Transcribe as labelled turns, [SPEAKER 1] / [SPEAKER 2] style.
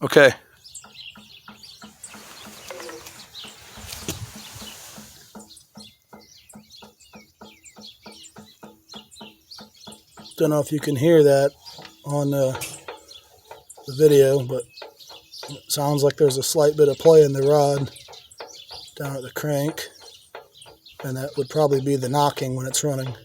[SPEAKER 1] Okay. Don't know if you can hear that on the video, but it sounds like there's a slight bit of play in the rod down at the crank, and that would probably be the knocking when it's running.